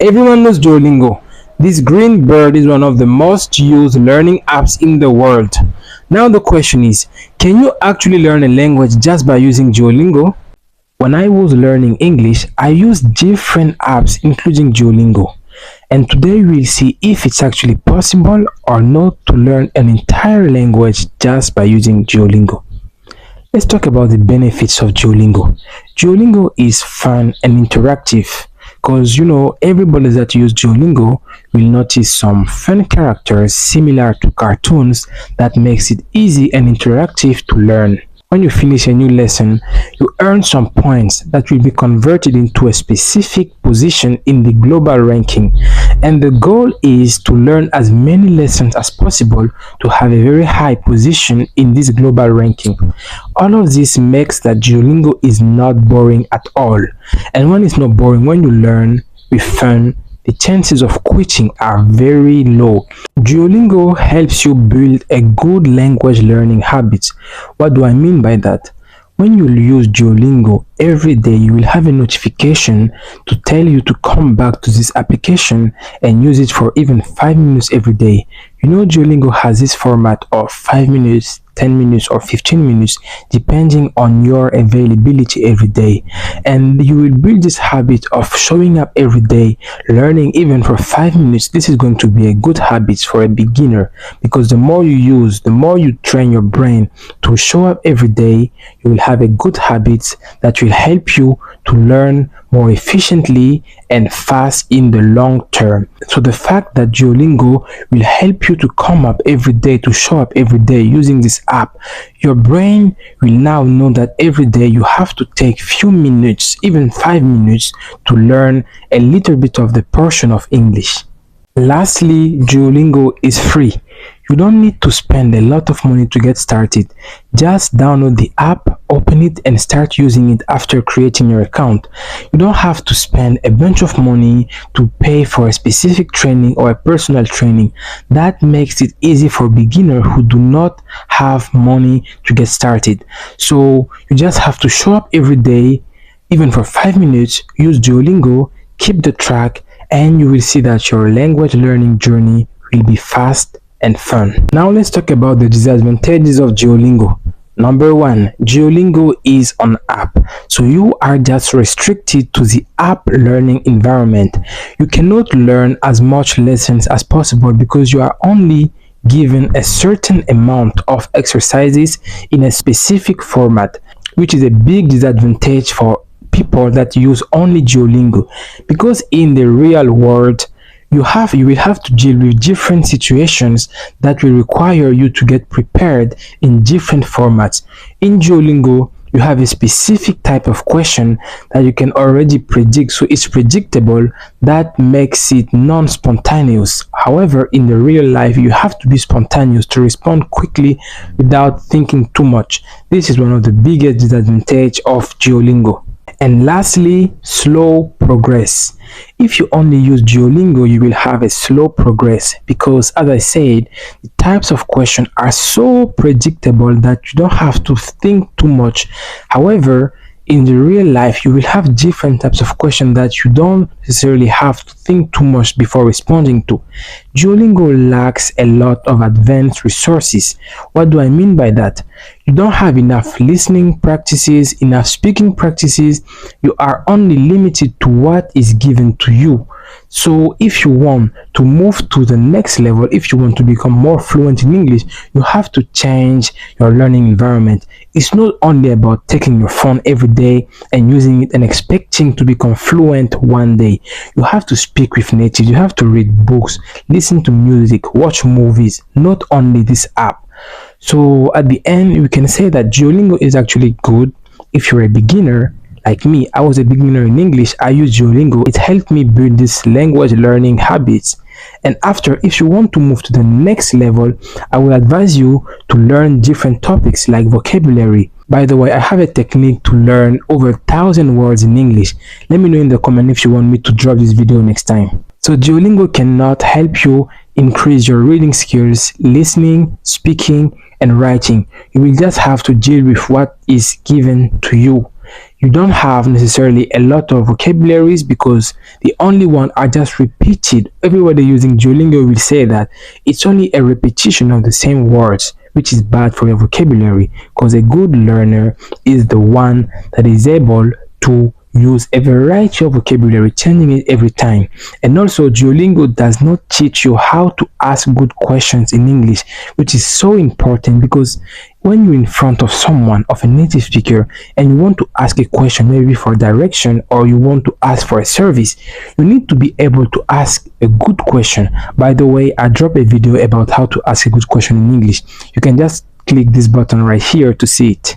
Everyone knows Duolingo. This green bird is one of the most used learning apps in the world. Now the question is, can you actually learn a language just by using Duolingo? When I was learning English, I used different apps including Duolingo. And today we'll see if it's actually possible or not to learn an entire language just by using Duolingo. Let's talk about the benefits of Duolingo. Duolingo is fun and interactive because everybody that use Duolingo will notice some fun characters similar to cartoons that makes it easy and interactive to learn. When you finish a new lesson, you earn some points that will be converted into a specific position in the global ranking. And the goal is to learn as many lessons as possible to have a very high position in this global ranking. All of this makes that Duolingo is not boring at all. And when it's not boring, when you learn with fun, the chances of quitting are very low. Duolingo helps you build a good language learning habit. What do I mean by that? When you use Duolingo every day, you will have a notification to tell you to come back to this application and use it for even 5 minutes every day. Duolingo has this format of 5 minutes, 10 minutes or 15 minutes depending on your availability every day, and you will build this habit of showing up every day, learning even for 5 minutes. This is going to be a good habit for a beginner because the more you use, the more you train your brain to show up every day, you will have a good habit that will help you to learn more efficiently and fast in the long term. So the fact that Duolingo will help you to come up every day, to show up every day using this app, your brain will now know that every day you have to take few minutes, even 5 minutes, to learn a little bit of the portion of English. Lastly, Duolingo is free. You don't need to spend a lot of money to get started. Just download the app, open it, and start using it after creating your account. You don't have to spend a bunch of money to pay for a specific training or a personal training. That makes it easy for beginners who do not have money to get started. So you just have to show up every day, even for 5 minutes, use Duolingo, keep the track, and you will see that your language learning journey will be fast and fun. Now let's talk about the disadvantages of Duolingo. Number one, Duolingo is an app, so you are just restricted to the app learning environment. You cannot learn as much lessons as possible because you are only given a certain amount of exercises in a specific format, which is a big disadvantage for people that use only Duolingo, because in the real world you will have to deal with different situations that will require you to get prepared in different formats. In Duolingo, you have a specific type of question that you can already predict, so it's predictable. That makes it non-spontaneous. However, in the real life, you have to be spontaneous to respond quickly without thinking too much. This is one of the biggest disadvantages of Duolingo. And lastly, slow progress. If you only use Duolingo, you will have a slow progress because, as I said, the types of questions are so predictable that you don't have to think too much. However, in the real life, you will have different types of questions that you don't necessarily have to think too much before responding to. Duolingo lacks a lot of advanced resources. What do I mean by that? You don't have enough listening practices, enough speaking practices. You are only limited to what is given to you. So if you want to move to the next level, if you want to become more fluent in English, you have to change your learning environment. It's not only about taking your phone every day and using it and expecting to become fluent one day. You have to speak with natives, you have to read books, listen to music, watch movies, not only this app. So at the end, we can say that Duolingo is actually good if you're a beginner. Like me, I was a beginner in English. I used Duolingo. It helped me build this language learning habits. And after, if you want to move to the next level, I will advise you to learn different topics like vocabulary. By the way, I have a technique to learn over 1,000 words in English. Let me know in the comment if you want me to drop this video next time. So Duolingo cannot help you increase your reading skills, listening, speaking, and writing. You will just have to deal with what is given to you. you don't have necessarily a lot of vocabularies because the only one are just repeated. Everybody using Duolingo will say that it's only a repetition of the same words, which is bad for your vocabulary, because a good learner is the one that is able to use a variety of vocabulary, changing it every time. And also, Duolingo does not teach you how to ask good questions in English, which is so important because when you're in front of someone, of a native speaker, and you want to ask a question, maybe for direction or you want to ask for a service, you need to be able to ask a good question. By the way, I dropped a video about how to ask a good question in English. You can just click this button right here to see it.